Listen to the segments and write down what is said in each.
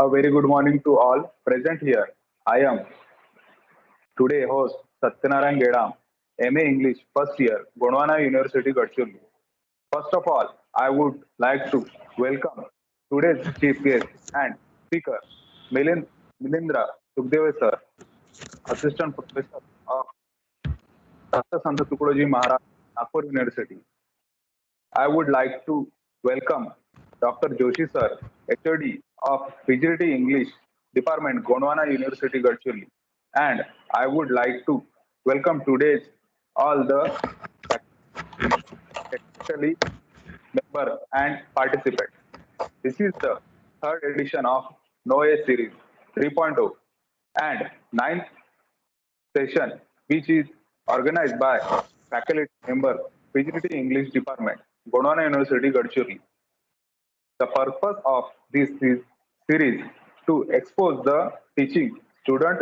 A very good morning to all present here. I am today host Satyanarayan Gedam, MA English first year, Gondwana University, Gadchirli. First of all, I would like to welcome today's chief guest and speaker, Milindra Sukhdeve sir, Assistant Professor of Rashtra Tukulaji Maharaj, Nagpur University. I would like to welcome Dr. Joshi sir, HOD of PGT English Department, Gondwana University, Gadchirli. And I would like to welcome today's all the technically member and participants. This is the third edition of NOA series 3.0 and ninth session, which is organized by faculty member PGT English Department, Gondwana University, Gadchirli. The purpose of this series to expose the teaching student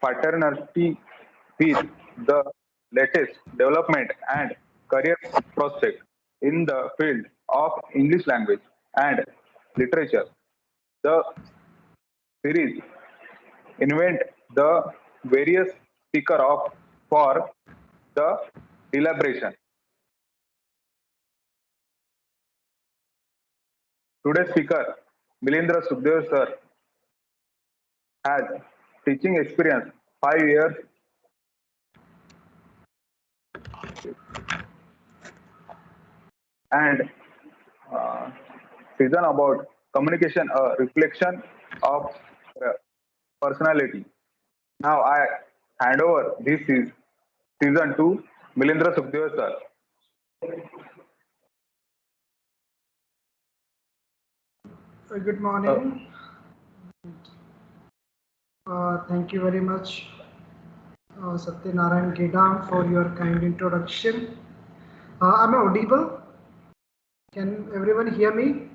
fraternity with the latest development and career prospect in the field of English language and literature. The series invent the various speaker of for the deliberation. Today's speaker, Milindra Sukhdeve sir, has teaching experience 5 years and uh, season about communication, a reflection of uh, personality. Now I hand over this is season 2, Milindra Sukhdeve sir. Good Uh, morning. Thank you very much, Satyanarayan Gedam, for your kind introduction. Am I audible? Can everyone hear me?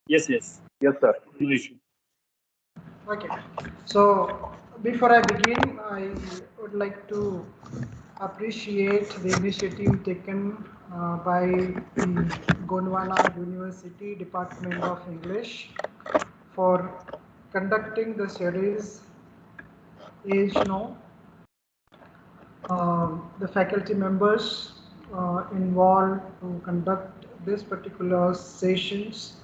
Yes, yes. yes, sir. No issue. Okay. So, before I begin, I would like to appreciate the initiative taken by the Gondwana University Department of English for conducting the series Age No. The faculty members involved to conduct this particular sessions,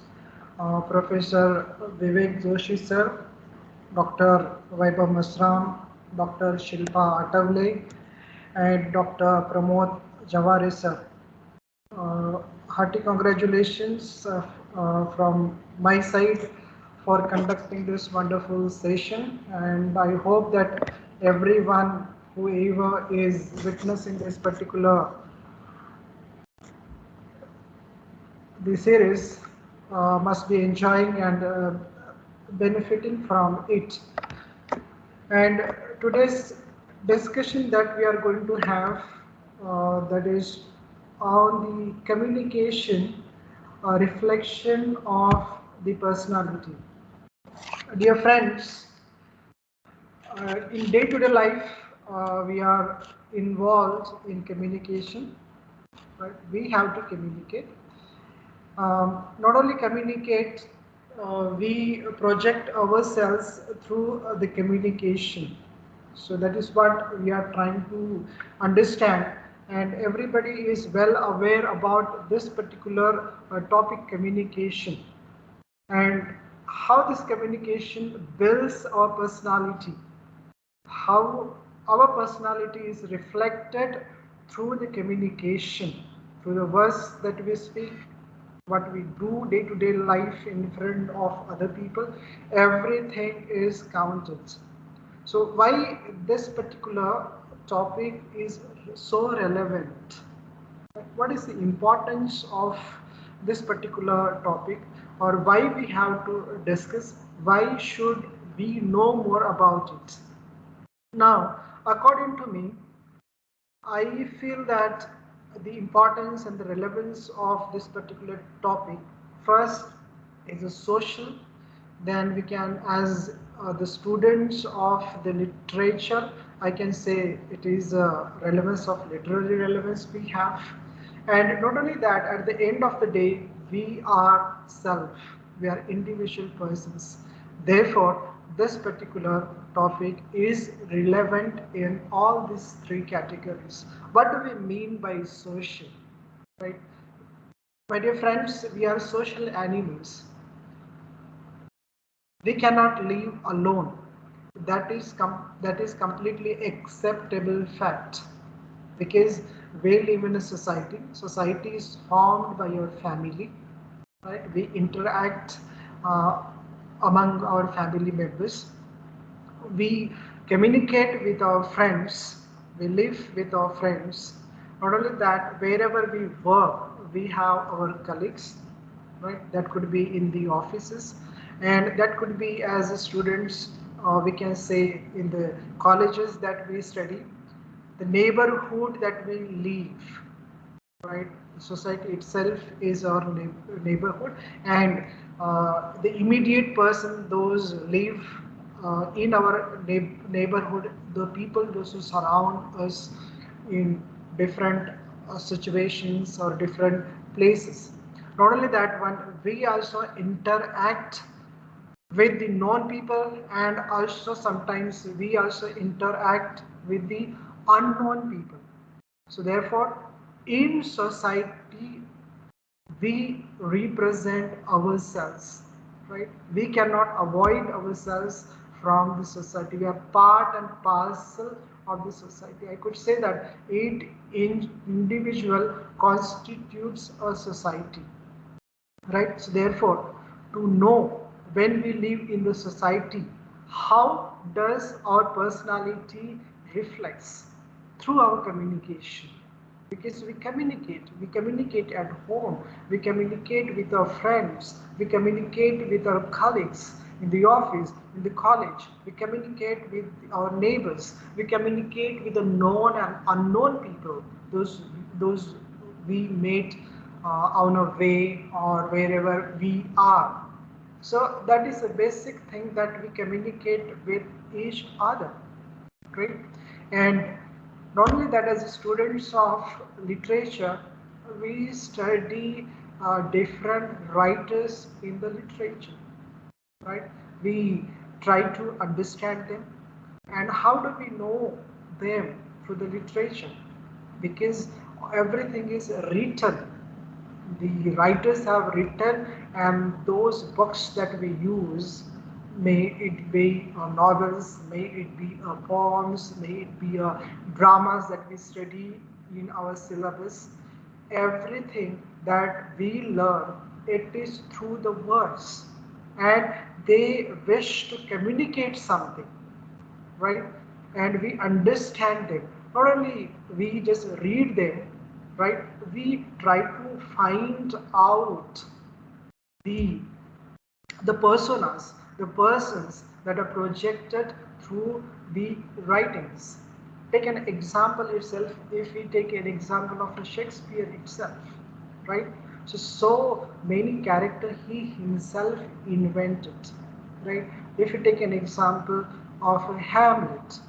Professor Vivek Joshi sir, Dr. Vaibhav Masram, Dr. Shilpa Atavle, and Dr. Pramod Jaware sir. Hearty congratulations from my side for conducting this wonderful session, and I hope that everyone whoever is witnessing this particular the series must be enjoying and benefiting from it. And today's discussion that we are going to have, that is on the communication, reflection of the personality. Dear friends, in day-to-day life, we are involved in communication. Right? We have to communicate. Not only communicate, we project ourselves through the communication. So that is what we are trying to understand, and everybody is well aware about this particular topic, communication, and how this communication builds our personality, how our personality is reflected through the communication, through the words that we speak, what we do day to day life in front of other people, everything is counted. So, why this particular topic is so relevant? What is the importance of this particular topic, or why we have to discuss? Why should we know more about it? Now, according to me, I feel that the importance and the relevance of this particular topic first is a social, then we can, as the students of the literature, I can say it is a relevance of literary relevance we have. And not only that, at the end of the day, we are self, we are individual persons. Therefore, this particular topic is relevant in all these three categories. What do we mean by social? Right? My dear friends, we are social animals. We cannot live alone. That is completely acceptable fact, because we live in a society. Society is formed by your family, right? We interact uh, among our family members. We communicate with our friends, we live with our friends. Not only that, wherever we work, we have our colleagues, right? That could be in the offices, and that could be as students, we can say in the colleges that we study, the neighborhood that we live, right? The society itself is our neighborhood, and the immediate person, those live in our neighborhood, the people, those who surround us in different situations or different places. Not only that one, we also interact with the known people, and also sometimes we also interact with the unknown people. So therefore, in society, we represent ourselves, right? We cannot avoid ourselves from the society. We are part and parcel of the society. I could say that each individual constitutes a society, right? So therefore, to know when we live in the society, how does our personality reflects through our communication, because we communicate at home, we communicate with our friends, we communicate with our colleagues in the office, in the college, we communicate with our neighbors, we communicate with the known and unknown people, those we meet on our way or wherever we are. So that is a basic thing, that we communicate with each other. Great. And not only that, as students of literature, we study different writers in the literature, right? We try to understand them. And how do we know them through the literature? Because everything is written, the writers have written, and those books that we use, may it be novels, may it be poems, may it be dramas that we study in our syllabus, everything that we learn, it is through the words, and they wish to communicate something, right? And we understand them. Not only we just read them, right? We try to find out the the personas, the persons that are projected through the writings. Take an example itself, if we take an example of Shakespeare itself, right? So many characters he himself invented, right? If you take an example of Hamlet,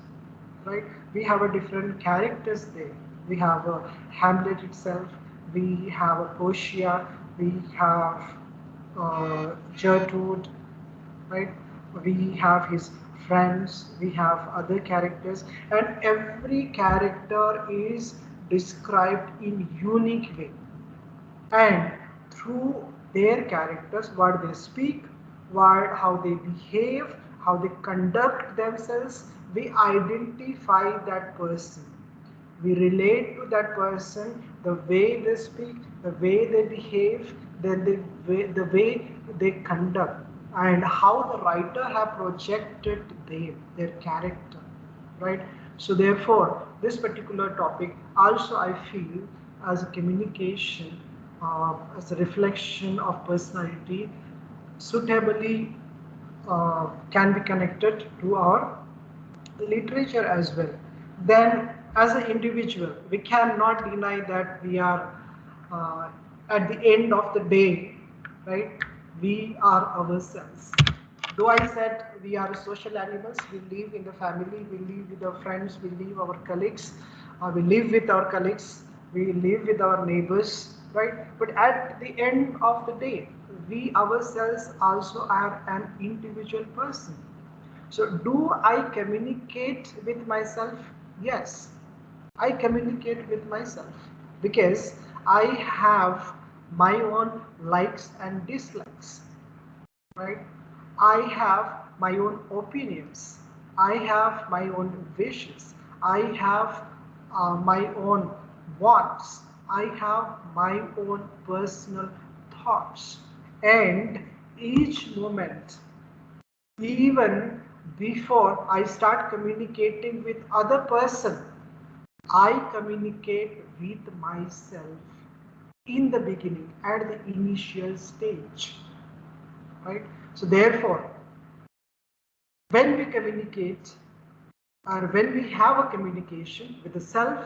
right? We have a different characters there. We have a Hamlet itself, we have a Portia, we have Gertrude, right? We have his friends, we have other characters, and every character is described in unique way, and through their characters, what they speak, how they behave, how they conduct themselves, we identify that person, we relate to that person, the way they speak, the way they behave, then the way they conduct, and how the writer have projected them, their character, right? So therefore, this particular topic also I feel as a communication, as a reflection of personality, suitably can be connected to our literature as well. Then, as an individual, we cannot deny that we are, uh, at the end of the day, right? We are ourselves. Though I said we are social animals, we live in the family, we live with our friends, we live our colleagues, we live with our colleagues, we live with our neighbors, right? But at the end of the day, we ourselves also are an individual person. So, do I communicate with myself? Yes, I communicate with myself because I have my own likes and dislikes, right? I have my own opinions. I have my own wishes. I have my own wants. I have my own personal thoughts. And each moment, even before I start communicating with other person, I communicate with myself in the beginning, at the initial stage, right? So therefore, when we communicate or when we have a communication with the self,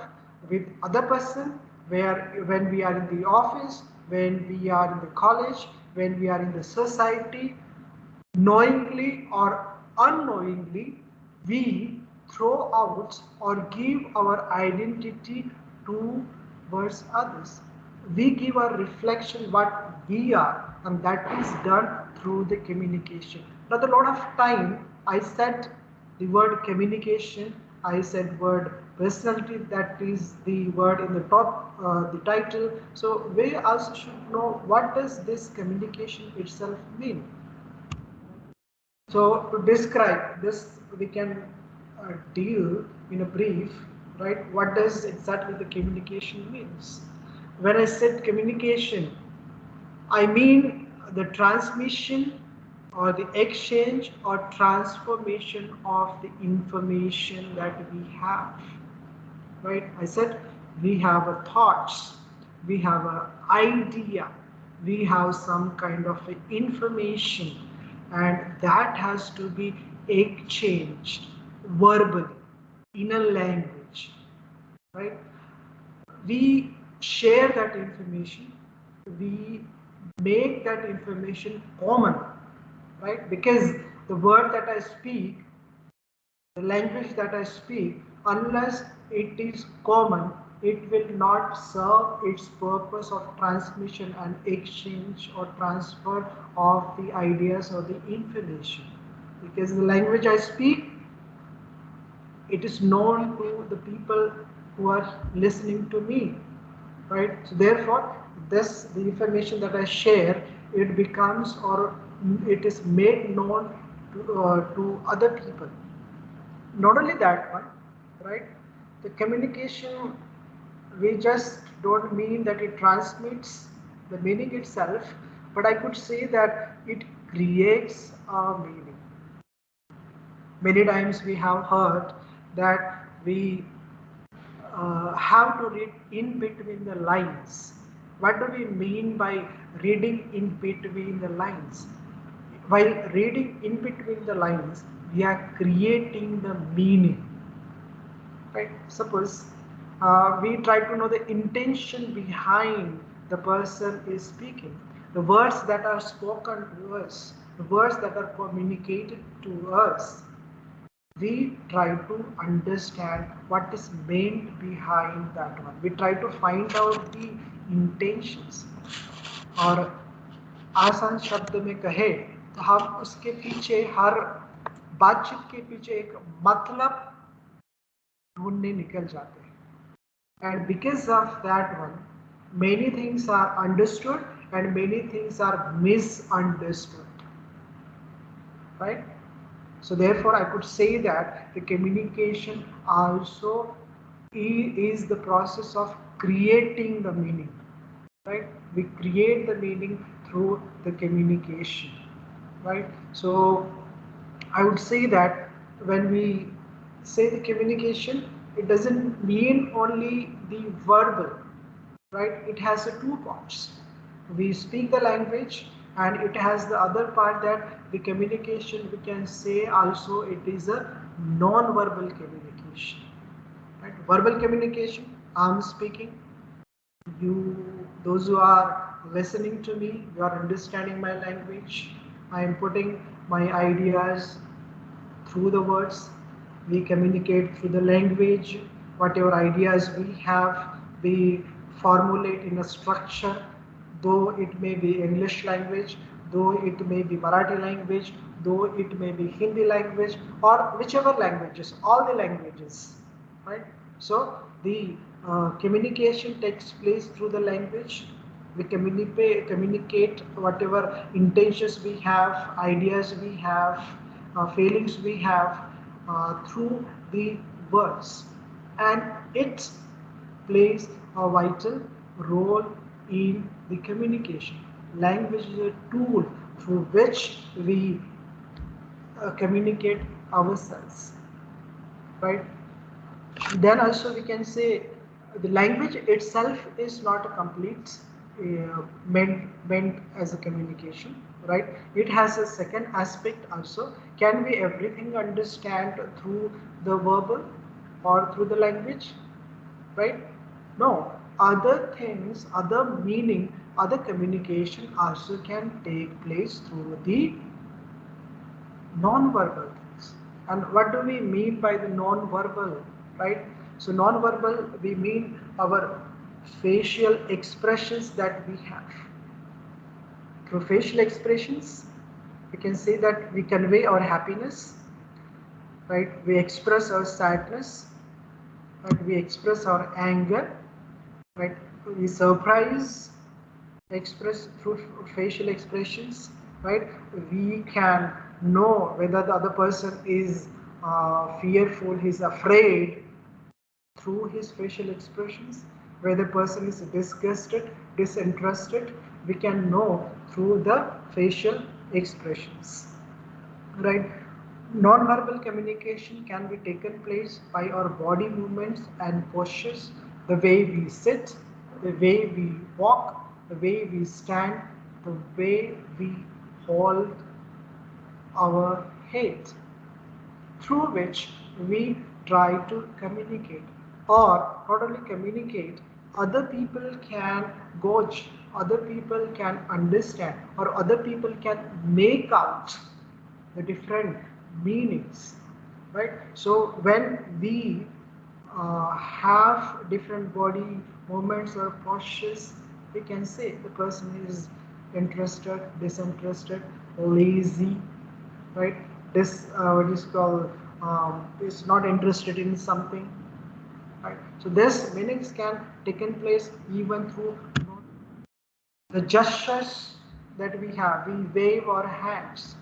with other person, where when we are in the office, when we are in the college, when we are in the society, knowingly or unknowingly, we throw out or give our identity towards others. We give our reflection what we are, and that is done through the communication. Now, a lot of time I said the word communication, I said word personality, that is the word in the top, the title. So we also should know what does this communication itself mean. So to describe this, we can deal in a brief, right? What does exactly the communication means? When I said communication, I mean the transmission or the exchange or transformation of the information that we have, right? I said we have a thoughts, we have an idea, we have some kind of a information, and that has to be exchanged verbally in a language, right? We share that information, we make that information common, right? Because the word that I speak, the language that I speak, unless it is common, it will not serve its purpose of transmission and exchange or transfer of the ideas or the information. Because the language I speak, it is known to the people who are listening to me, right? So therefore, this the information that I share, it becomes or it is made known to other people. Not only that one, right? The communication, we just don't mean that it transmits the meaning itself, but I could say that it creates a meaning. Many times we have heard that we have to read in between the lines. What do we mean by reading in between the lines? While reading in between the lines, we are creating the meaning, right? Suppose we try to know the intention behind the person is speaking, the words that are spoken to us, the words that are communicated to us. We try to understand what is meant behind that one. We try to find out the intentions, और आसान शब्द में कहे तो हम उसके पीछे हर बातचीत के पीछे एक मतलब ढूंढने निकल जाते हैं. And because of that one, many things are understood and many things are misunderstood, right? So therefore, I could say that the communication also is the process of creating the meaning, right? We create the meaning through the communication, right? So I would say that when we say the communication, it doesn't mean only the verbal, right? It has two parts. We speak the language, and it has the other part that the communication, we can say also it is a non-verbal communication, right? Verbal communication, I'm speaking, you, those who are listening to me, you are understanding my language. I am putting my ideas through the words. We communicate through the language. Whatever ideas we have, we formulate in a structure, though it may be English language, though it may be Marathi language, though it may be Hindi language, or whichever languages, all the languages, right? So the communication takes place through the language. We communicate whatever intentions we have, ideas we have, feelings we have through the words, and it plays a vital role in the communication. Language is a tool through which we communicate ourselves, right? Then also we can say the language itself is not a complete meant as a communication, right? It has a second aspect also. Can we everything understand through the verbal or through the language, right? No, other things, other meaning, other communication also can take place through the non-verbal things. And what do we mean by the non-verbal, right? So non-verbal, we mean our facial expressions that we have. Through facial expressions, we can say that we convey our happiness, right? We express our sadness, right? We express our anger, right? We surprise, express through facial expressions, right? We can know whether the other person is fearful, he's afraid through his facial expressions. Whether the person is disgusted, disinterested, we can know through the facial expressions, right? Non-verbal communication can be taken place by our body movements and postures, the way we sit, the way we walk, the way we stand, the way we hold our head, through which we try to communicate, or not only communicate, other people can gauge, other people can understand, or other people can make out the different meanings, right? So when we have different body movements or postures, we can say the person is interested, disinterested, lazy, right? This what is called is not interested in something, right? So this meanings can taken place even through the gestures that we have. We wave our hands,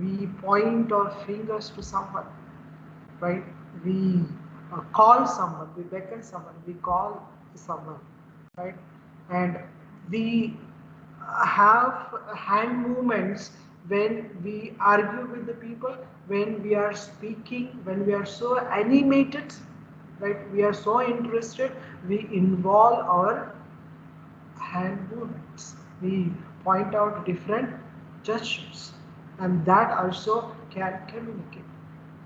we point our fingers to someone, right? We call someone, we beckon someone, we call someone, right? And we have hand movements when we argue with the people, when we are speaking, when we are so animated, right? We are so interested, we involve our hand movements. We point out different gestures, and that also can communicate.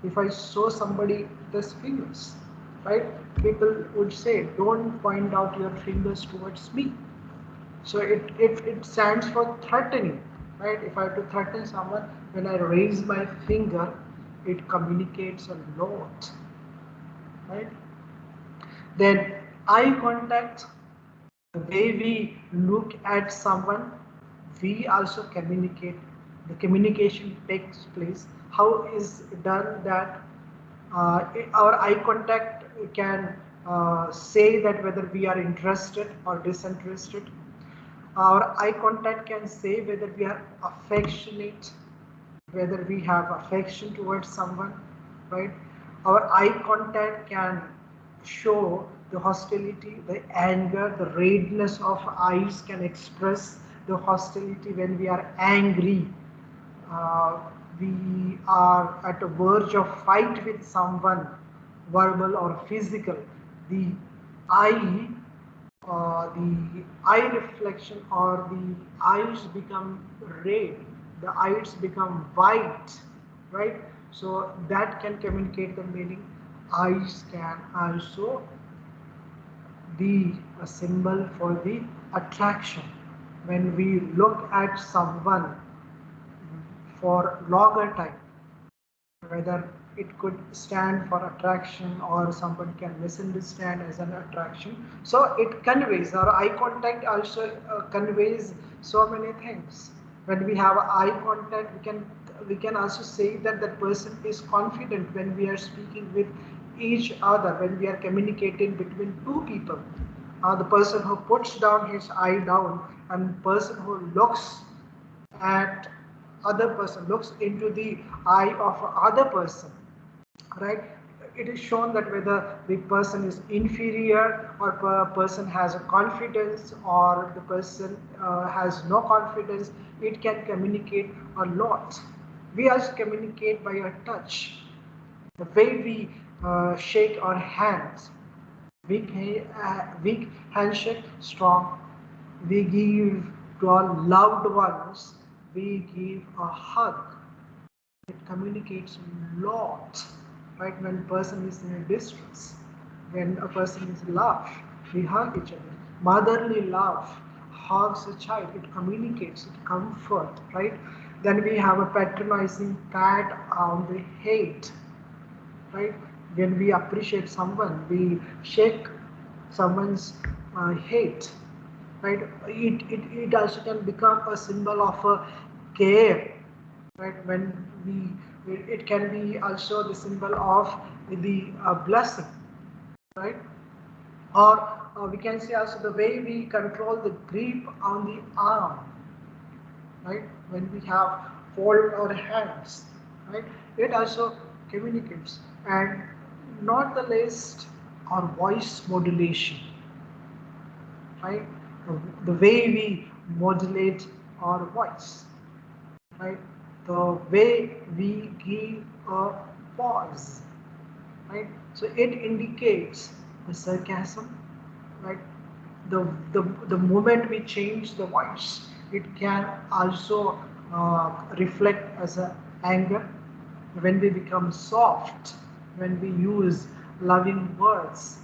If I show somebody this fingers, right? People would say, don't point out your fingers towards me. So it stands for threatening, right? If I have to threaten someone, when I raise my finger, it communicates a lot, right? Then eye contact, the way we look at someone, we also communicate. The communication takes place. How is done that? Our eye contact can say that whether we are interested or disinterested. Our eye contact can say whether we are affectionate, whether we have affection towards someone, right? Our eye contact can show the hostility, the anger, the redness of eyes can express the hostility when we are angry. Uh, we are at a verge of fight with someone, verbal or physical. The eye the eye reflection, or the eyes become red, the eyes become white, right? So that can communicate the meaning. Eyes can also be a symbol for the attraction. When we look at someone for longer time, whether it could stand for attraction or someone can misunderstand as an attraction, so it conveys, our eye contact also conveys so many things, When we have eye contact, we can also say that that person is confident when we are speaking with each other, when we are communicating between two people. The person who puts down his eye down and person who looks at other person, looks into the eye of other person, right? It is shown that whether the person is inferior or person has a confidence or the person has no confidence. It can communicate a lot. We also communicate by a touch, the way we shake our hands. Weak handshake, strong. We give to our loved ones, we give a hug. It communicates a lot, right? When person is in a distress, when a person is in love, we hug each other. Motherly love hugs a child, it communicates, it comfort, right? Then we have a patronizing pat on the head, right? When we appreciate someone, we shake someone's head, right? It also can become a symbol of a care, right? When it can be also the symbol of the blessing, right? Or we can say also the way we control the grip on the arm, right? When we have fold our hands, right? It also communicates. And not the least, our voice modulation, right? The way we modulate our voice, right? The way we give a pause, right? So it indicates the sarcasm, right? The moment we change the voice, it can also reflect as a anger. When we become soft, when we use loving words,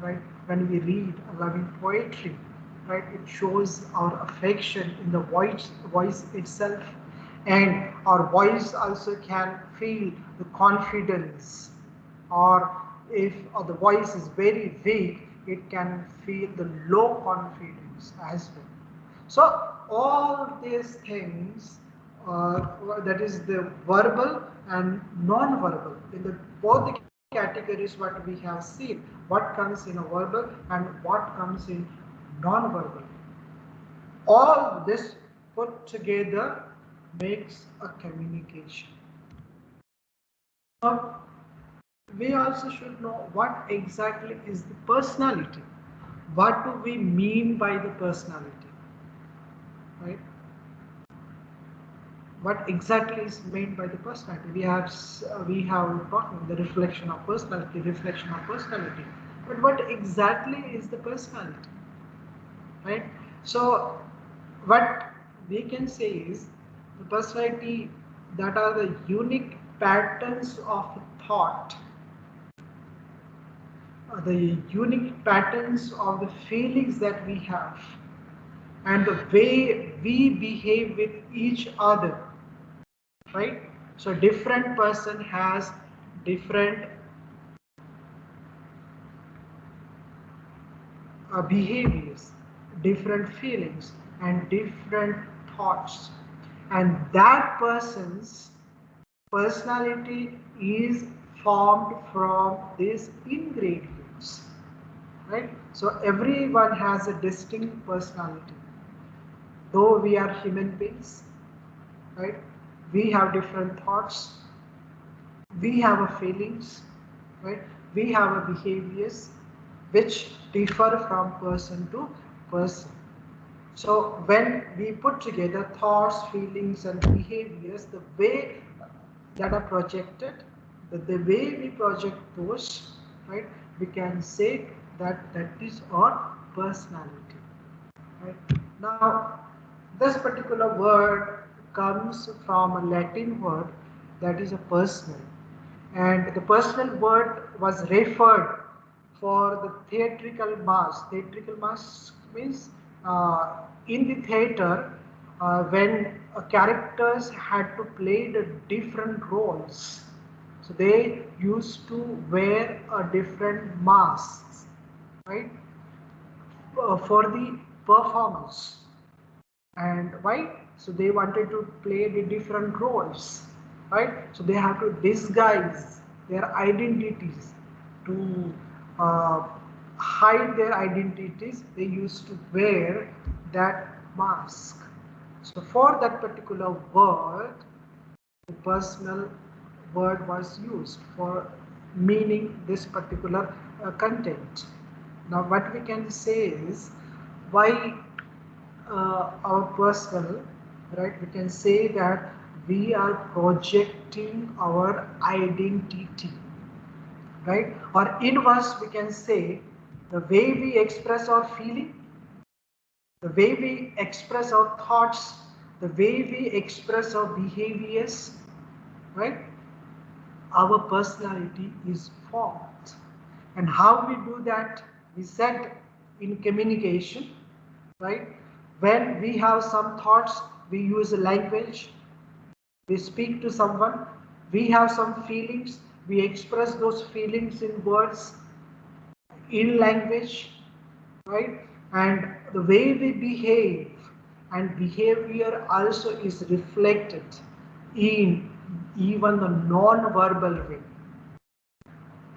right? When we read loving poetry, right? It shows our affection in the voice itself, and our voice also can feel the confidence, or if the voice is very weak, it can feel the low confidence as well. So all these things, that is the verbal and non-verbal, in the both the categories what we have seen, what comes in a verbal and what comes in non-verbal. All this put together makes a communication. Now, we also should know what exactly is the personality. What do we mean by the personality, right? What exactly is meant by the personality? We have talking the reflection of personality. But what exactly is the personality, right? So, what we can say is the personality that are the unique patterns of thought, the unique patterns of the feelings that we have, and the way we behave with each other, right? So different person has different behaviors, different feelings, and different thoughts, and that person's personality is formed from these ingredients, right? So everyone has a distinct personality, though we are human beings, right? We have different thoughts, we have a feelings, right? We have a behaviors which differ from person to person. So when we put together thoughts, feelings, and behaviors, the way that are projected, the way we project those, right? We can say that that is our personality, right? Now, this particular word comes from a Latin word that is a personal, and the personal word was referred for the theatrical mass. Theatrical mass means in the theater, when characters had to play the different roles, so they used to wear a different masks, right, for the performance. And why? So they wanted to play the different roles, right? So they have to disguise their identities to uh, hide their identities. They used to wear that mask. So for that particular word, the personal word was used for meaning this particular content. Now what we can say is, why our personal, right? We can say that we are projecting our identity, right? Or inverse, we can say the way we express our feeling, the way we express our thoughts, the way we express our behaviors, right? Our personality is formed. And how we do that? We said in communication, right? When we have some thoughts, we use a language, we speak to someone, we have some feelings, we express those feelings in words, in language, right? And the way we behave and behavior also is reflected in even the non-verbal way,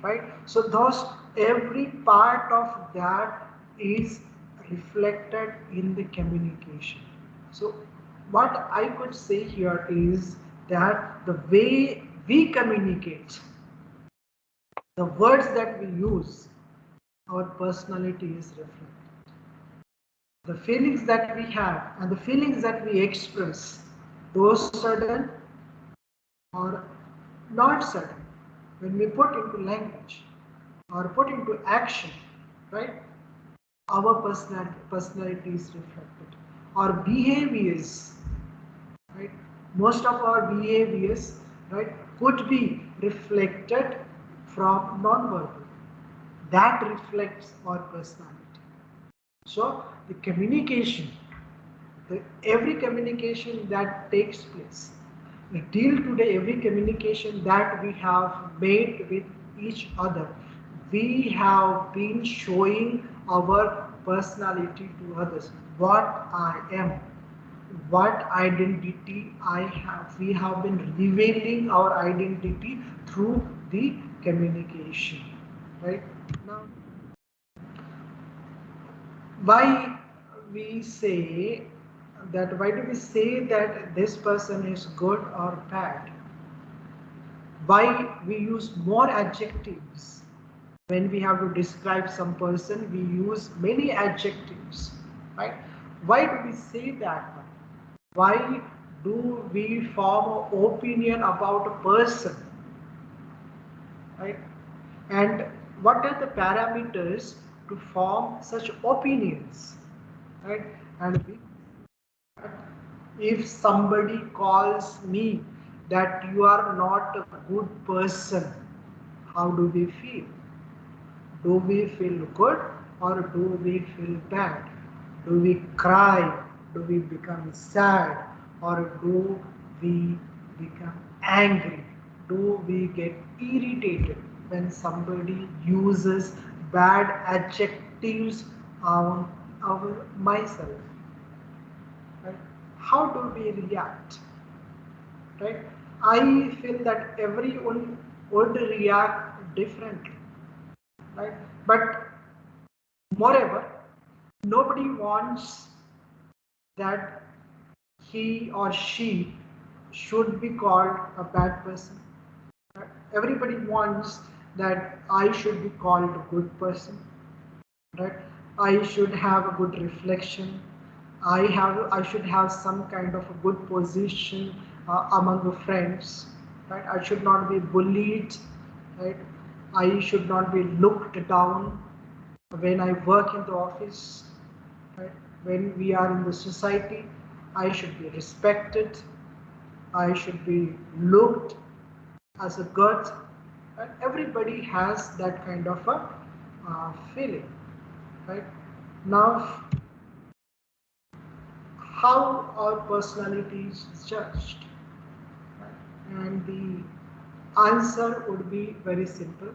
right? So those, every part of that is reflected in the communication. So what I could say here is that the way we communicate, the words that we use, our personality is reflected. The feelings that we have and the feelings that we express, those sudden or not sudden, when we put into language or put into action, right? Our personality is reflected. Our behaviors, right? Most of our behaviors, right, could be reflected from non-verbal. That reflects our personality. So the communication, every communication that takes place, till today, every communication that we have made with each other, we have been showing our personality to others. What I am, what identity I have. We have been revealing our identity through the communication. Right now, why we say that, why do we say that this person is good or bad? Why we use more adjectives when we have to describe some person? We use many adjectives, right? Why do we say that? Why do we form an opinion about a person, right? And what are the parameters to form such opinions, right? And if somebody calls me that you are not a good person, how do we feel? Do we feel good or do we feel bad? Do we cry? Do we become sad? Or do we become angry? Do we get irritated when somebody uses bad adjectives on our myself? Right? How do we react? Right? I feel that everyone would react differently. Right? But moreover, nobody wants that he or she should be called a bad person. Right? Everybody wants that I should be called a good person. Right? I should have a good reflection. I should have some kind of a good position among the friends. Right? I should not be bullied. Right? I should not be looked down when I work in the office. Right? When we are in the society, I should be respected. I should be looked as a good. And everybody has that kind of a feeling. Right? Now, how our personality is judged? Right? And the answer would be very simple.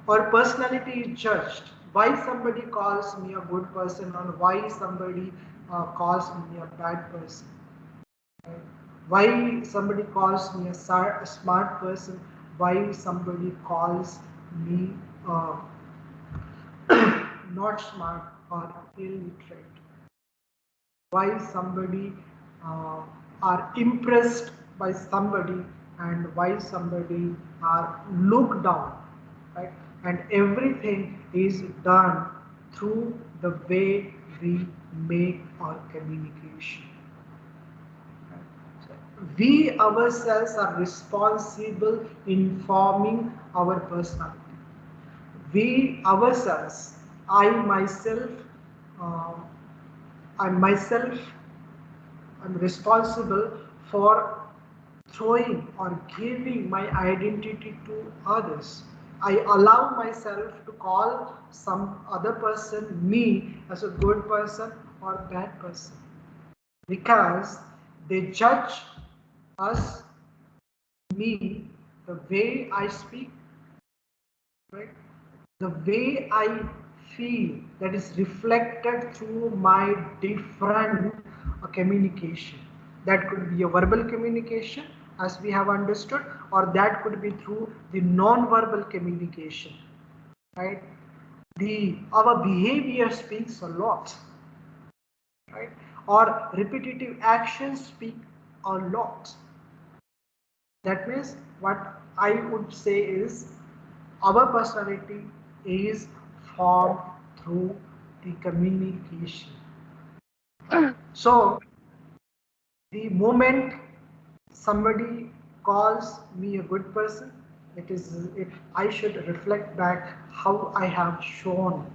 Our personality is judged. Why somebody calls me a good person or why somebody calls me a bad person. Right? Why somebody calls me a smart person? Why somebody calls me not smart or illiterate? Why somebody uh, are impressed by somebody and why somebody are looked down, right? And everything is done through the way we make our communication. We ourselves are responsible in forming our personality. We ourselves, I myself, uh, I myself am responsible for throwing or giving my identity to others. I allow myself to call some other person me as a good person or bad person because they judge us, me, the way I speak, right? The way I feel that is reflected through my different communication. That could be a verbal communication, as we have understood, or that could be through the non-verbal communication, right? Our behavior speaks a lot, right? Or repetitive actions speak a lot. That means what I would say is our personality is formed through the communication. So the moment somebody calls me a good person, it I should reflect back how I have shown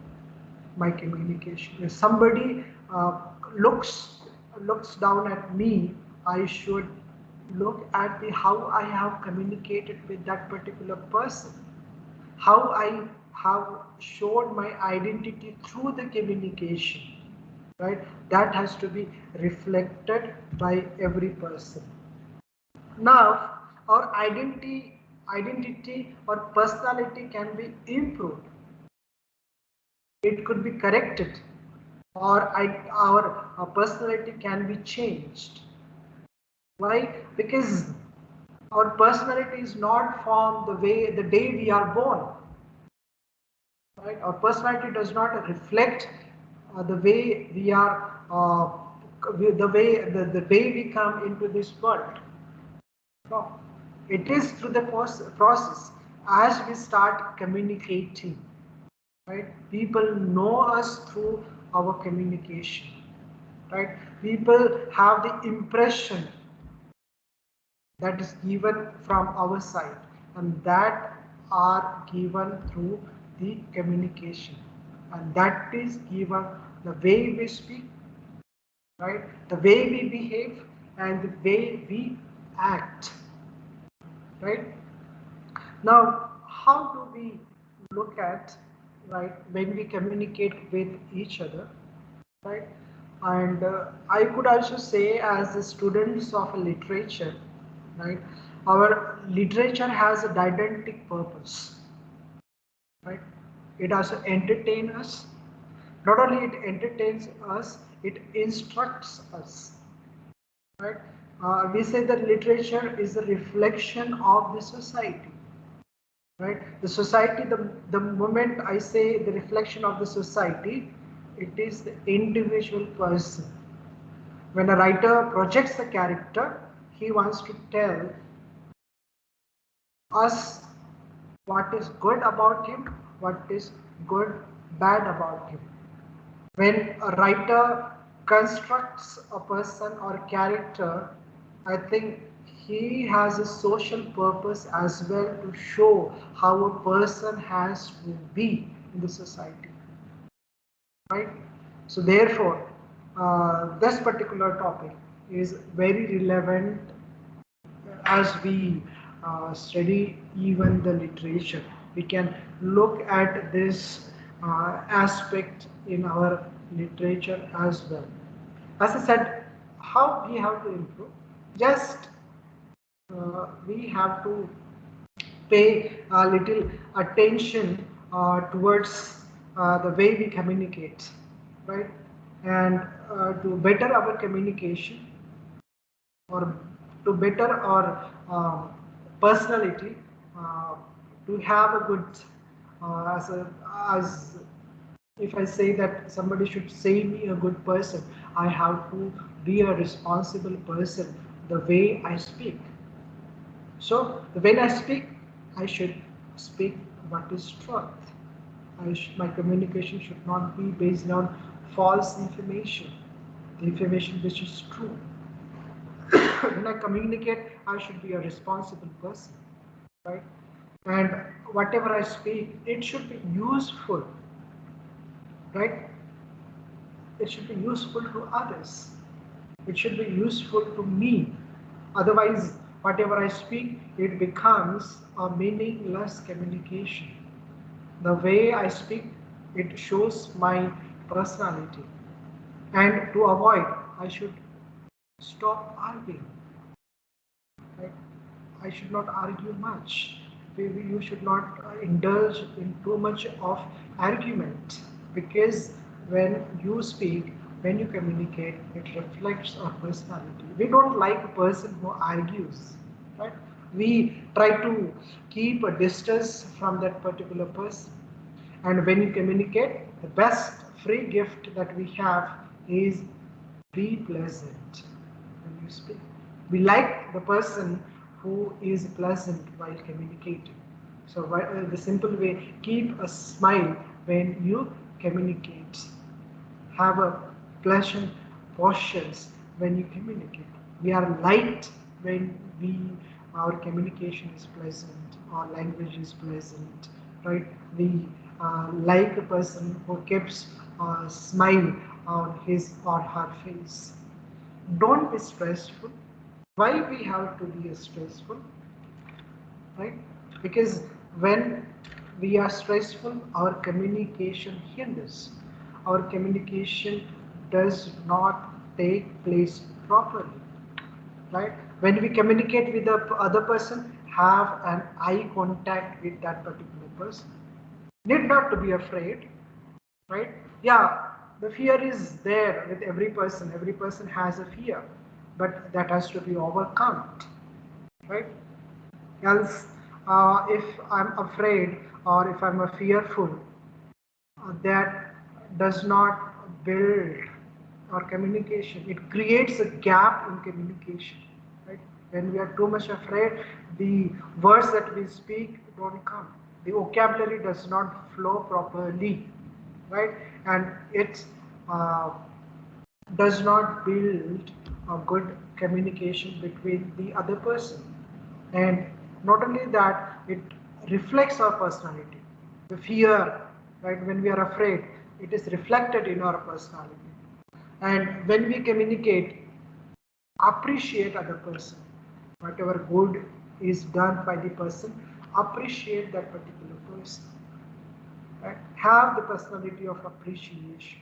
my communication. If somebody looks looks down at me, I should look at the how I have communicated with that particular person, how I have showed my identity through the communication, right? That has to be reflected by every person. Now, our identity or personality can be improved. It could be corrected, or our personality can be changed. Why? Because our personality is not formed the day we are born. Right? Our personality does not reflect the way we are, the way we come into this world. No, it is through the process as we start communicating. Right? People know us through our communication. Right? People have the impression that is given from our side and that are given through the communication, and that is given the way we speak, right, the way we behave and the way we act, right. Now how do we look at, right, when we communicate with each other, right, and I could also say as the students of literature, right, our literature has a didactic purpose, right. It also entertains us. Not only it entertains us, it instructs us, right. We say that literature is a reflection of the society, right. The society, the moment I say the reflection of the society, it is the individual person. When a writer projects a character, he wants to tell us what is good about him, what is good, bad about him. When a writer constructs a person or character, I think he has a social purpose as well to show how a person has to be in the society. Right? So therefore, this particular topic is very relevant as we study even the literature. We can look at this aspect in our literature as well. As I said, how we have to improve? Just we have to pay a little attention towards the way we communicate, right? and to better our communication or to better our personality, uh, to have a good as if I say that somebody should say me a good person, I have to be a responsible person the way I speak. So when I speak, I should speak what is truth. My communication should not be based on false information, the information which is true. When I communicate, I should be a responsible person, right? And whatever I speak, it should be useful, right? It should be useful to others. It should be useful to me. Otherwise, whatever I speak, it becomes a meaningless communication. The way I speak, it shows my personality. And to avoid, I should stop arguing. Right? I should not argue much. You should not indulge in too much of argument, because when you speak, when you communicate, it reflects our personality. We don't like a person who argues, right? We try to keep a distance from that particular person. And when you communicate, the best free gift that we have is be pleasant when you speak. We like the person who is pleasant while communicating. So, the simple way, keep a smile when you communicate. Have a pleasant postures when you communicate. We are light when our communication is pleasant, our language is pleasant, right? We like a person who keeps a smile on his or her face. Don't be stressful. Why we have to be stressful, right? Because when we are stressful, our communication hinders. Our communication does not take place properly, right? When we communicate with the other person, have an eye contact with that particular person. Need not to be afraid, right? Yeah, the fear is there with every person. Every person has a fear, but that has to be overcome, right? Else, if I'm afraid or if I'm fearful, that does not build our communication. It creates a gap in communication, right? When we are too much afraid, the words that we speak don't come. The vocabulary does not flow properly, right? And it uh, does not build a good communication between the other person. And not only that, it reflects our personality. The fear, right, when we are afraid, it is reflected in our personality. And when we communicate, appreciate other person. Whatever good is done by the person, appreciate that particular person. Right? Have the personality of appreciation.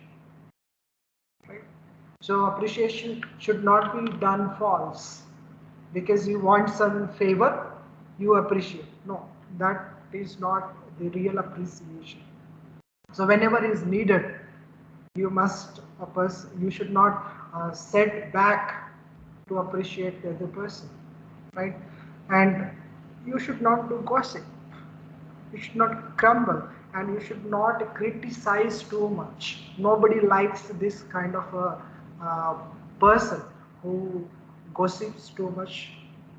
Right? So appreciation should not be done false because you want some favor, you appreciate. No, that is not the real appreciation. So whenever is needed, you should not set back to appreciate the other person, right? And you should not do gossip. You should not grumble, and you should not criticize too much. Nobody likes this kind of a person who gossips too much,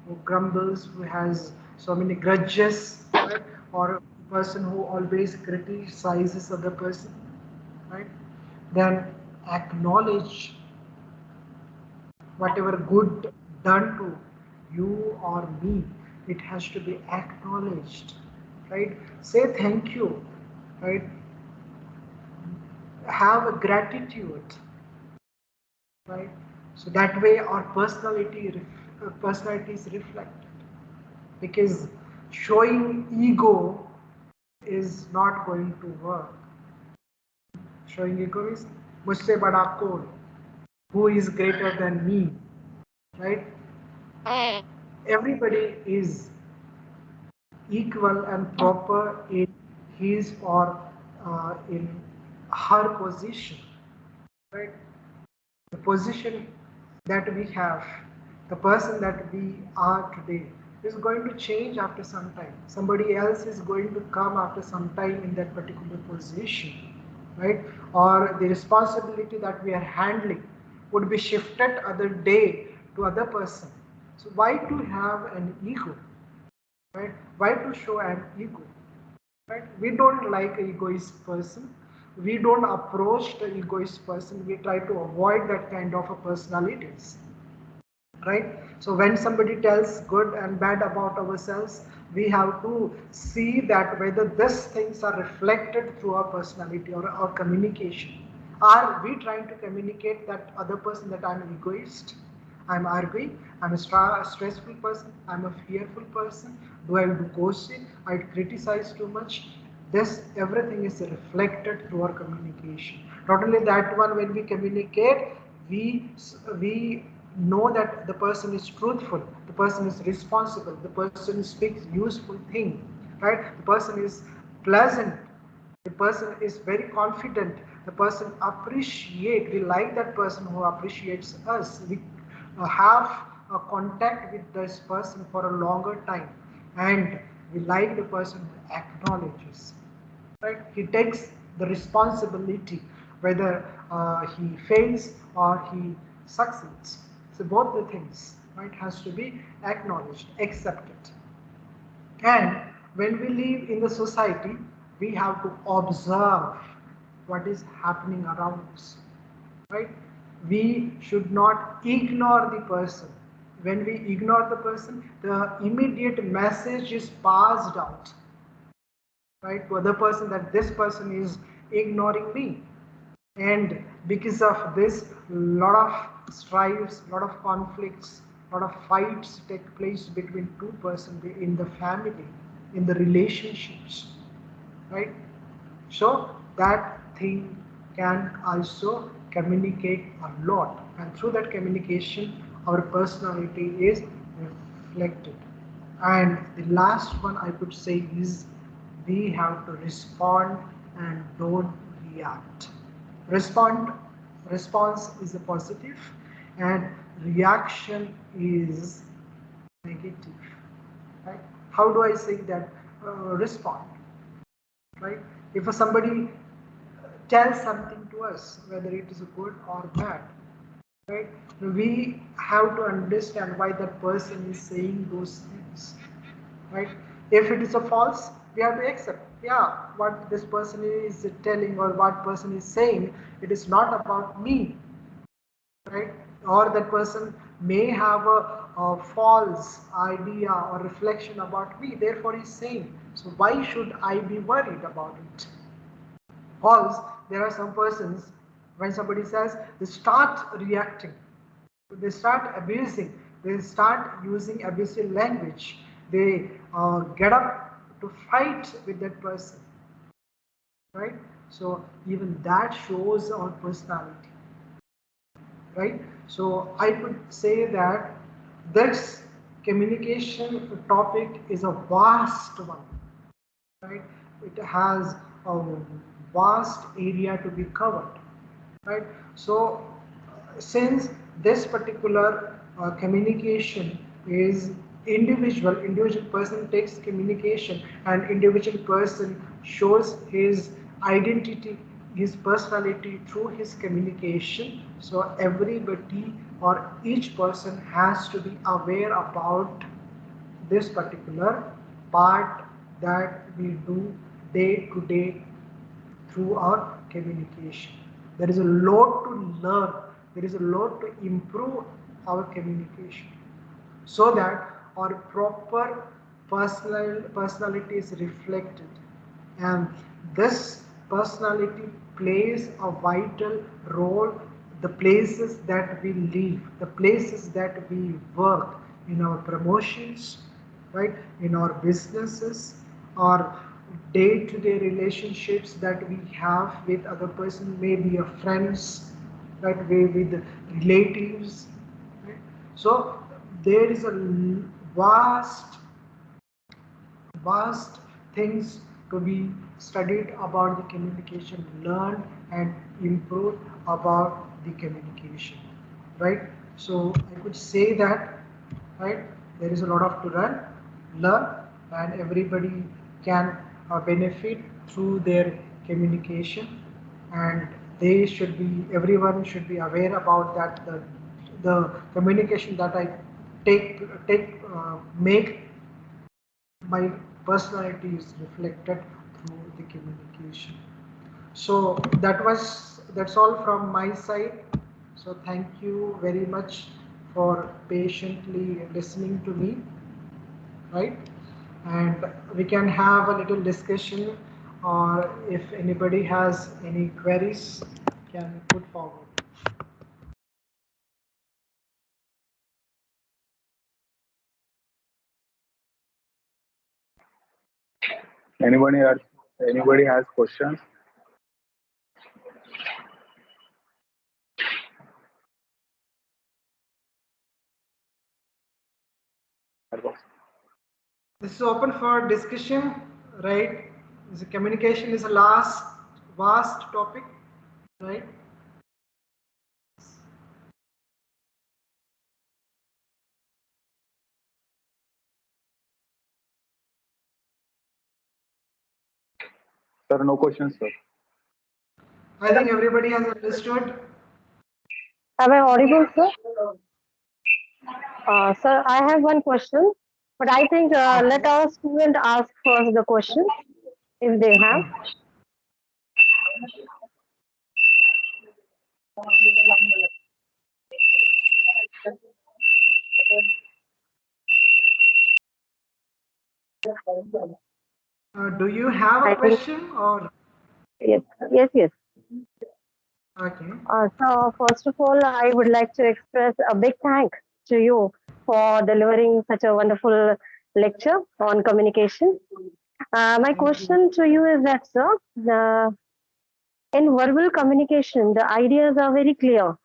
who grumbles, who has so many grudges, right? Or a person who always criticizes other person, right? Then acknowledge whatever good done to you or me, it has to be acknowledged, right? Say thank you, right? Have a gratitude, right? So that way our personality is reflected, because showing ego is not going to work. Showing ego is मुझसे बड़ा कौन, who is greater than me, right? Everybody is equal and proper in his or in her position, right? the position that we have, the person that we are today is going to change after some time. Somebody else is going to come after some time in that particular position, right? Or the responsibility that we are handling would be shifted other day to other person. So why to have an ego, right? Why to show an ego? Right? We don't like an egoist person. We don't approach the egoist person. We try to avoid that kind of a personalities. Right? So when somebody tells good and bad about ourselves, we have to see that whether these things are reflected through our personality or our communication. Are we trying to communicate that other person that I'm an egoist? I'm arguing, I'm a stressful person, I'm a fearful person, do I do gossip, I criticize too much. This everything is reflected through our communication. Not only that one, when we communicate, we know that the person is truthful, the person is responsible, the person speaks useful thing, right? The person is pleasant, the person is very confident, the person appreciate, we like that person who appreciates us, we have a contact with this person for a longer time, and we like the person who acknowledges, right? He takes the responsibility whether he fails or he succeeds. So both the things, right, has to be acknowledged, accepted. And when we live in the society, we have to observe what is happening around us, right? We should not ignore the person. When we ignore the person, the immediate message is passed out, right, to other person that this person is ignoring me. And because of this, lot of strifes, lot of conflicts, lot of fights take place between two persons in the family, in the relationships, right? So that thing can also communicate a lot, and through that communication our personality is reflected. And the last one I could say is we have to respond and don't react. Respond Response is a positive and reaction is negative. Right? How do I say that? Respond, right? If somebody tells something to us, whether it is good or bad, right? We have to understand why that person is saying those things, right? If it is a false, we have to accept, yeah, what this person is telling or what person is saying, it is not about me, right? Or that person may have a false idea or reflection about me, therefore he's saying. So why should I be worried about it? False, there are some persons, when somebody says, they start reacting, they start abusing, they start using abusive language, they get up to fight with that person, right? So even that shows our personality, right? So I could say that this communication topic is a vast one, right? It has a vast area to be covered, right? So since this particular communication is individual person takes communication and individual person shows his identity, his personality through his communication. So everybody or each person has to be aware about this particular part that we do day to day through our communication. There is a lot to learn, there is a lot to improve our communication so that our proper personality is reflected, and this personality plays a vital role, the places that we live, the places that we work, in our promotions, right, in our businesses, or day-to-day relationships that we have with other person, maybe a friends, right, with relatives, right? So there is a vast vast things to be studied about the communication, learned and improved about the communication. right? So I could say that, right, there is a lot of to learn, and everybody can benefit through their communication, and everyone should be aware about that the communication that I make my personality is reflected through the communication. So that's all from my side. So thank you very much for patiently listening to me, right? And we can have a little discussion, or if anybody has any queries, can put forward. Anybody has anybody has questions? This is open for discussion, right? The communication is a last vast topic, right? Sir, no questions, sir. I think everybody has understood. Am I audible, sir? Sir, I have one question, but I think let Okay. our student ask first the question if they have. Do you have a I think question or yes, yes, yes. okay? So first of all, I would like to express a big thank to you for delivering such a wonderful lecture on communication. My Thank you. question to you is that, sir, in verbal communication, the ideas are very clear.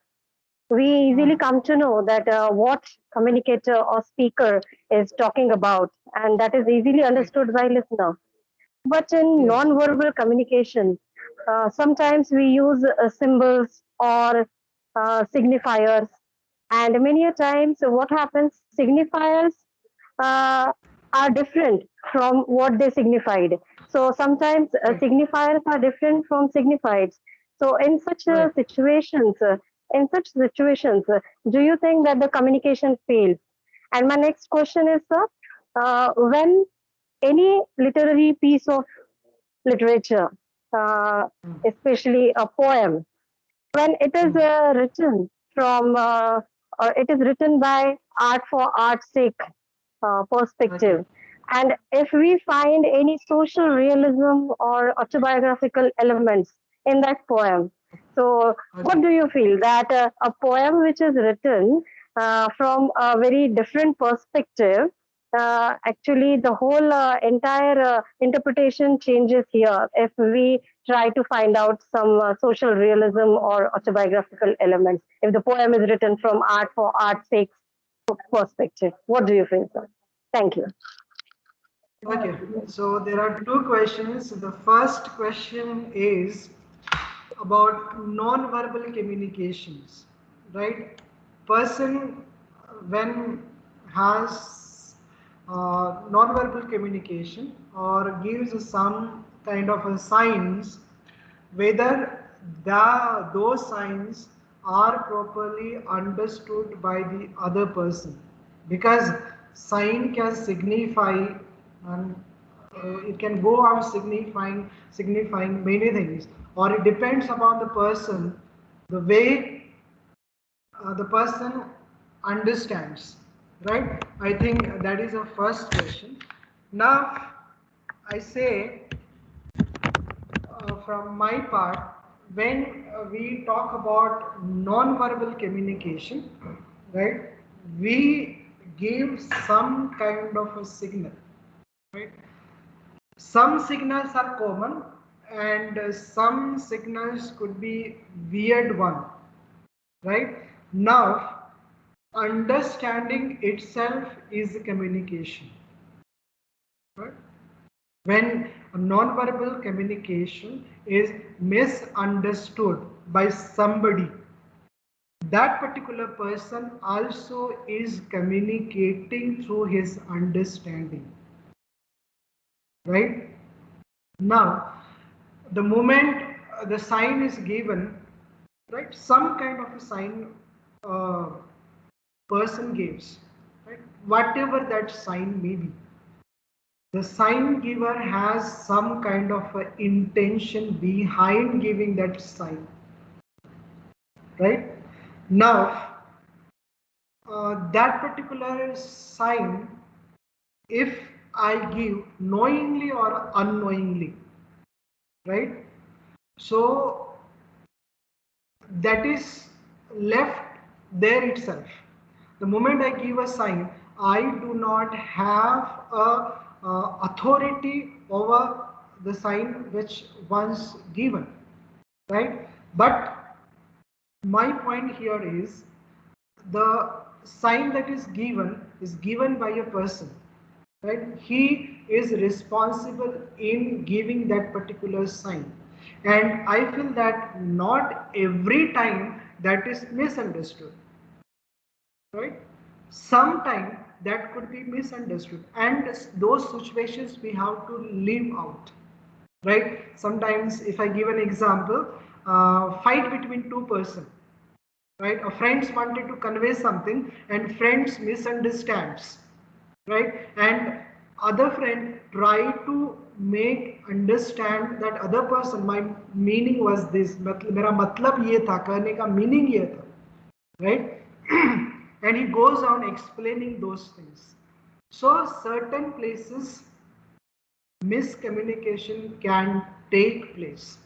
We easily Hmm. come to know that what communicator or speaker is talking about, and that is easily Right. understood by listener. But in Yes. non-verbal communication, sometimes we use symbols or signifiers, and many a times what happens, signifiers uh, are different from what they signified. So sometimes Right. signifiers are different from signified. So Right. in such situations, do you think that the communication fails? And my next question is, when any literary piece of literature, uh, Hmm. especially a poem, when it is Hmm. written from, or it is written by art for art's sake Okay. perspective, and if we find any social realism or autobiographical elements in that poem, so what Okay. do you feel that a poem which is written from a very different perspective, actually the whole entire interpretation changes here if we try to find out some social realism or autobiographical elements, if the poem is written from art for art's sake perspective? What do you think, sir? Thank you. Okay. So there are two questions. The first question is about non-verbal communications, right? Person when has non-verbal communication or gives some kind of a signs, whether those signs are properly understood by the other person, because sign can signify, and it can go on signifying many things, or it depends upon the person, the way the person understands, right? I think that is the first question. Now I say, from my part, when we talk about non-verbal communication, right, we give some kind of a signal, right? Some signals are common, and some signals could be weird one, right? Now, understanding itself is communication, right? When non-verbal communication is misunderstood by somebody, that particular person also is communicating through his understanding, right? Now, the moment the sign is given, right, some kind of a sign uh, person gives, right, whatever that sign may be, the sign giver has some kind of a intention behind giving that sign, right? Now, that particular sign, if I give knowingly or unknowingly, right? So that is left there itself. The moment I give a sign, I do not have a authority over the sign which once given, right? But my point here is the sign that is given by a person, right? He is responsible in giving that particular sign, and I feel that not every time that is misunderstood, right? Sometime that could be misunderstood, and those situations we have to leave out, right? Sometimes, if I give an example, fight between two persons, right? A friends wanted to convey something and friends misunderstands, right? And other friend try to make understand that other person, my meaning was this, मेरा मतलब ये था, कहने का meaning ये था, right? And he goes on explaining those things. So certain places miscommunication can take place,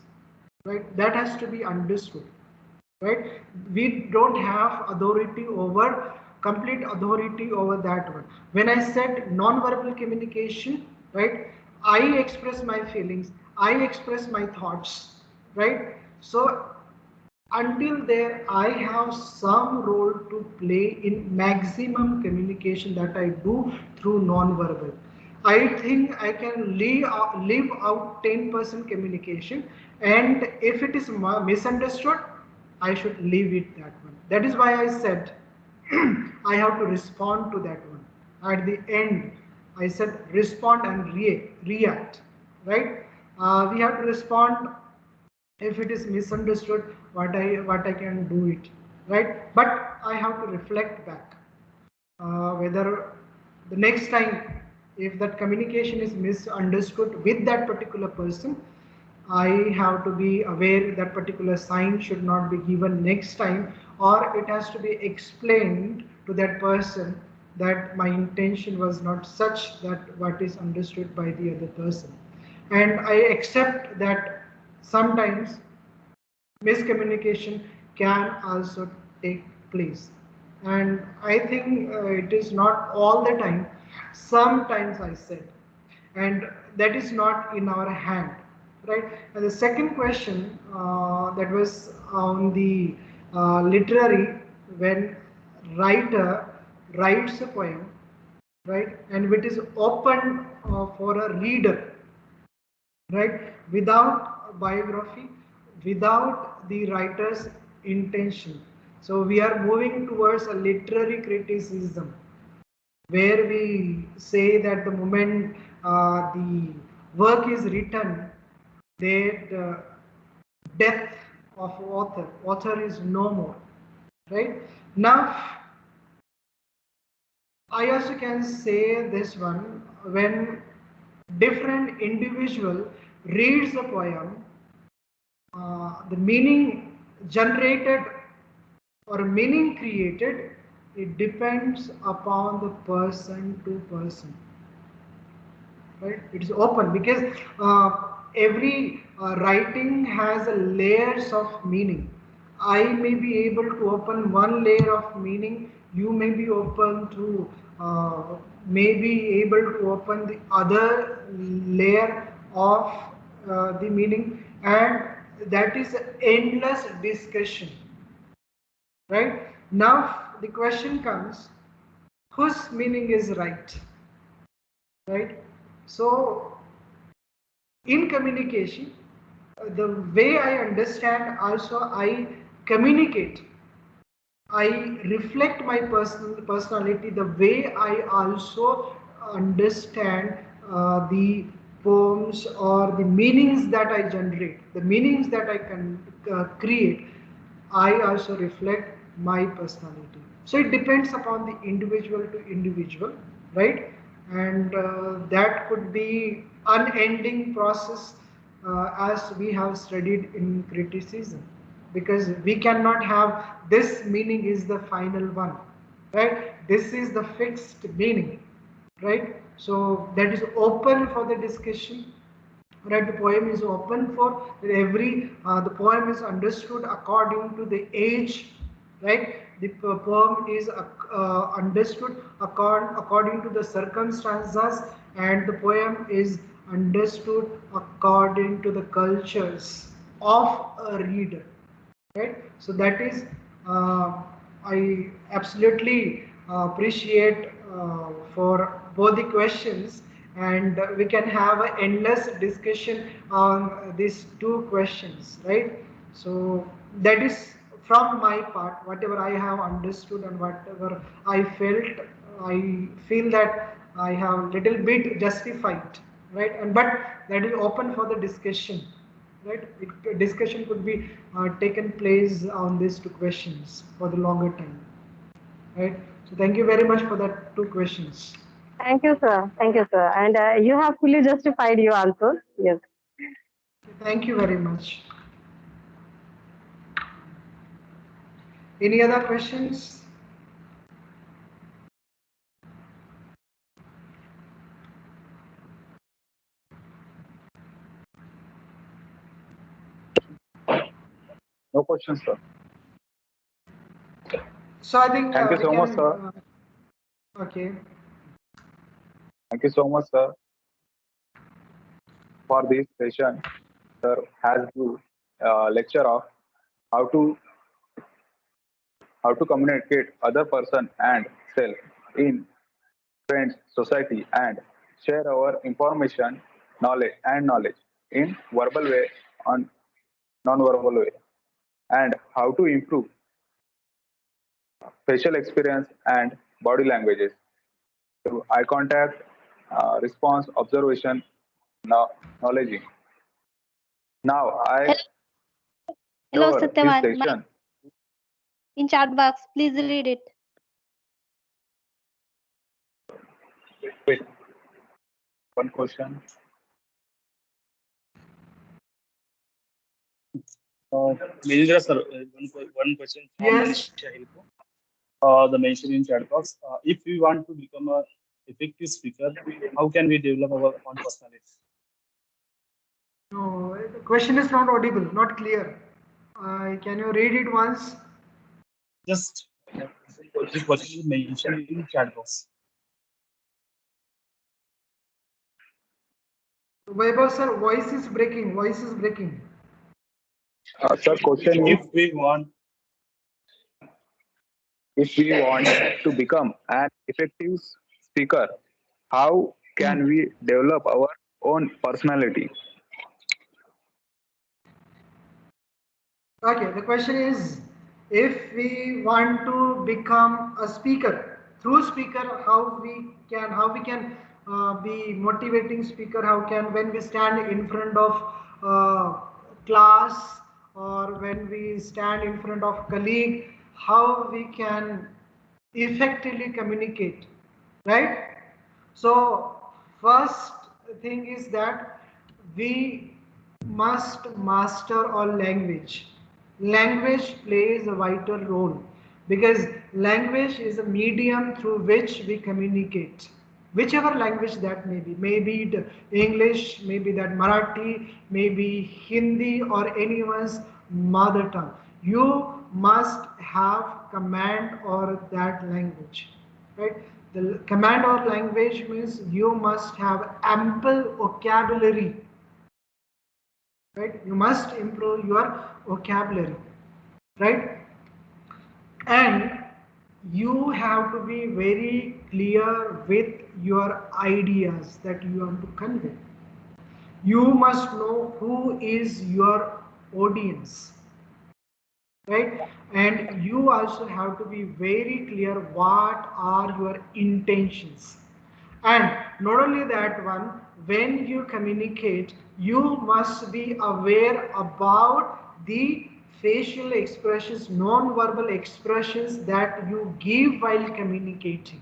right? That has to be understood, right? We don't have authority over, complete authority over that one. When I said non-verbal communication, right, I express my feelings, I express my thoughts, right? So until there I have some role to play in maximum communication that I do through non-verbal. I think I can leave out 10% communication, and if it is misunderstood, I should leave it that one. That is why I said I have to respond to that one. At the end, I said respond and react, right? We have to respond. If it is misunderstood, what I can do it, right? But I have to reflect back, whether the next time if that communication is misunderstood with that particular person, I have to be aware that particular sign should not be given next time, or it has to be explained to that person that my intention was not such that what is understood by the other person. And I accept that sometimes miscommunication can also take place, and I think it is not all the time, sometimes I said, and that is not in our hand, right? And the second question that was on the literary, when writer writes a poem, right, and it is open for a reader, right, without biography, without the writer's intention. So we are moving towards a literary criticism, where we say that the moment the work is written, the death of author is no more, right? Now, I also can say this one, when different individual reads a poem, the meaning generated or meaning created, it depends upon the person to person, right? It is open because every writing has a layers of meaning. I may be able to open one layer of meaning, you may be open to may be able to open the other layer of the meaning, and that is endless discussion, right? Now the question comes, whose meaning is right, right? So in communication, the way I understand, also I communicate, I reflect my personality the way I also understand the poems or the meanings that I generate, the meanings that I can create. I also reflect my personality. So it depends upon the individual to individual, right? And that could be unending process as we have studied in criticism, because we cannot have this meaning is the final one, right? This is the fixed meaning, right? So that is open for the discussion, right? The poem is open for every the poem is understood according to the age, right? The poem is understood according to the circumstances, and the poem is understood according to the cultures of a reader, right? So that is I absolutely appreciate for both the questions, and we can have an endless discussion on these two questions, right? So that is from my part, whatever I have understood and whatever I felt. I feel that I have little bit justified, right? And but that is open for the discussion, right? Discussion could be taken place on these two questions for the longer time, right? So thank you very much for that two questions. Thank you, sir. Thank you, sir. And you have fully justified your answer. Yes. Thank you very much. Any other questions? No questions, sir. So I think Thank you we so much, can sir. okay. Thank you so much, sir, for this session. Sir has to lecture of how to communicate other person and self in friends, society, and share our information, knowledge in verbal way on non-verbal way, and how to improve facial experience and body languages through eye contact, response, observation, knowledge. Now I Hello, cover this Satyavan. session. In chat box, please read it. Wait, one question. Milindra sir, one question from Yes. Manisha Hilko. The mention in chat box. If we want to become a effective speaker, how can we develop our own personality? No, the question is not audible, not clear. Can you read it once? Just this question is mentioned in chat box. Vaibhav sir, voice is breaking. Voice is breaking. Sir, question is, If we want, if we want to become an effective speaker, how can we develop our own personality? Okay, the question is, if we want to become a speaker, through speaker, how we can be motivating speaker, how can, when we stand in front of class, or when we stand in front of colleague, how we can effectively communicate, right? So first thing is that we must master our language. Language plays a vital role, because language is a medium through which we communicate. Whichever language that may be it English, maybe that Marathi, maybe Hindi, or anyone's mother tongue. You must have command over that language, right? The command or language means you must have ample vocabulary, right? You must improve your vocabulary, right? And you have to be very clear with your ideas that you want to convey. You must know who is your audience, right? And you also have to be very clear what are your intentions. And not only that one, when you communicate, you must be aware about the facial expressions, non-verbal expressions that you give while communicating.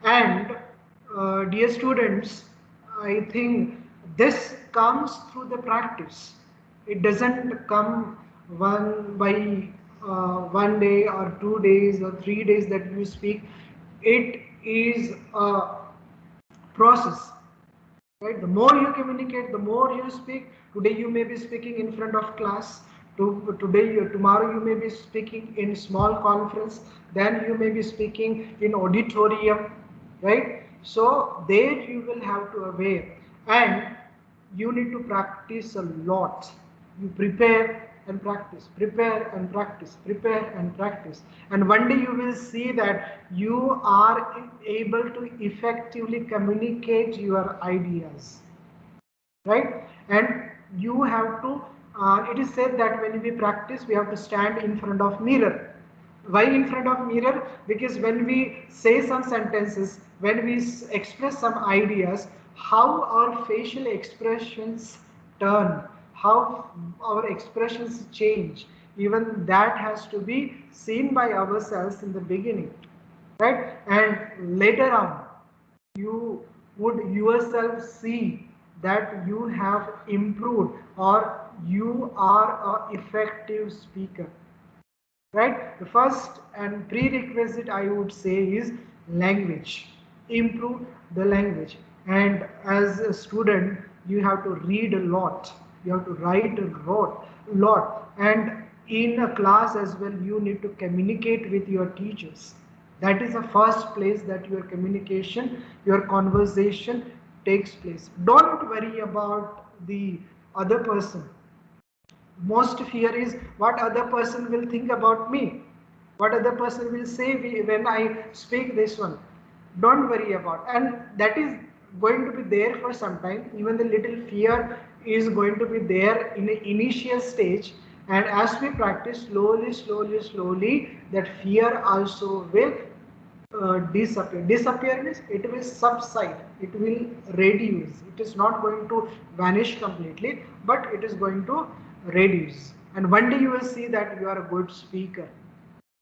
And dear students, I think this comes through the practice. It doesn't come one by 1 day or 2 days or 3 days that you speak. It is a process, right? The more you communicate, the more you speak. Today you may be speaking in front of class. Tomorrow you may be speaking in small conference. Then you may be speaking in auditorium, right? So there you will have to aware, and you need to practice a lot. You prepare and practice, prepare and practice, prepare and practice, and one day you will see that you are able to effectively communicate your ideas, right? And you have to it is said that when we practice we have to stand in front of mirror. Why in front of mirror? Because when we say some sentences, when we express some ideas, how our facial expressions turn, how our expressions change, even that has to be seen by ourselves in the beginning, right? And later on you would yourself see that you have improved or you are a effective speaker, right? The first and prerequisite I would say is language. Improve the language. And as a student you have to read a lot, you have to write a lot, and in a class as well you need to communicate with your teachers. That is the first place that your communication, your conversation takes place. Don't worry about the other person. Most fear is what other person will think about me, what other person will say when I speak this one. Don't worry about, and that is going to be there for some time. Even the little fear is going to be there in the initial stage, and as we practice slowly, that fear also will disappear means it will subside, it will reduce. It is not going to vanish completely, but it is going to reduce, and one day you will see that you are a good speaker,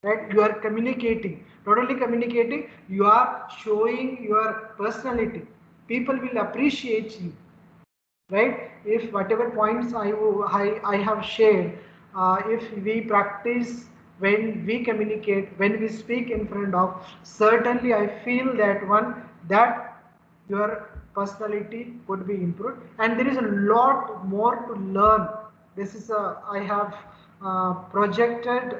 right? You are communicating, not only communicating, you are showing your personality. People will appreciate you, right? If whatever points I have shared, if we practice, when we communicate, when we speak in front of, certainly I feel that one, that your personality would be improved, and there is a lot more to learn. This is a, I have projected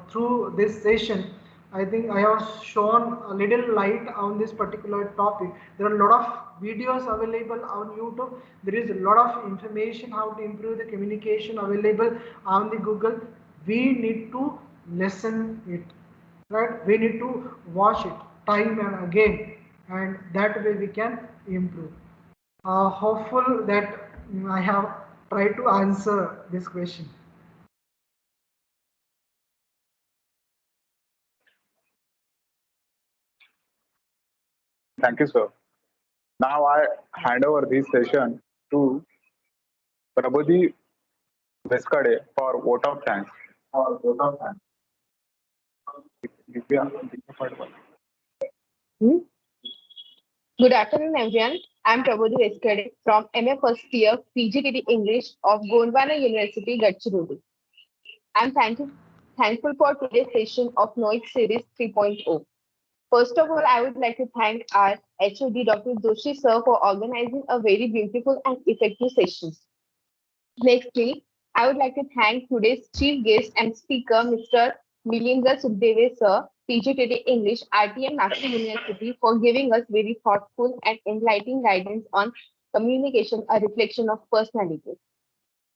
through this session. I think I have shown a little light on this particular topic. There are a lot of videos available on YouTube. There is a lot of information how to improve the communication available on the Google. We need to listen it, right? We need to watch it time and again, and that way we can improve. Hopeful that I have tried to answer this question. Thank you, sir. Now I hand over this session to Prabodhi Veskade for vote of thanks. For vote of thanks. Divya, Divya, Hmm? Good afternoon, everyone. I'm Prabodhi Veskade from MA First Year PGTT English of Gondwana University, Gadchiroli. I'm thankful for today's session of Noise Series 3.0. First of all, I would like to thank our HOD Dr. Joshi sir for organizing a very beautiful and effective session. Nextly, I would like to thank today's chief guest and speaker, Mr. Milindra Sukhdeve sir, PGTT English, RTM National University, for giving us very thoughtful and enlightening guidance on communication, a reflection of personality.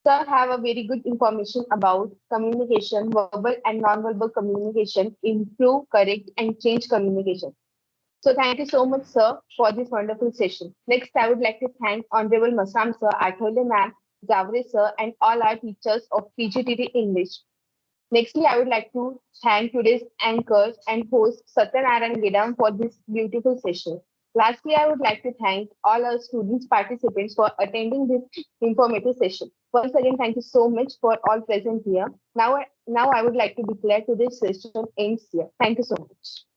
Sir have a very good information about communication, verbal and non-verbal communication, improve, correct, and change communication. So thank you so much, sir, for this wonderful session. Next, I would like to thank Honorable Masam sir, Athole ma'am, Zavre sir, and all our teachers of PGTT English. Nextly, I would like to thank today's anchor and host Satyanarayan Gedam for this beautiful session. Lastly, I would like to thank all our students participants for attending this informative session. Once again, thank you so much for all present here. Now I would like to declare today's session ends here. Thank you so much.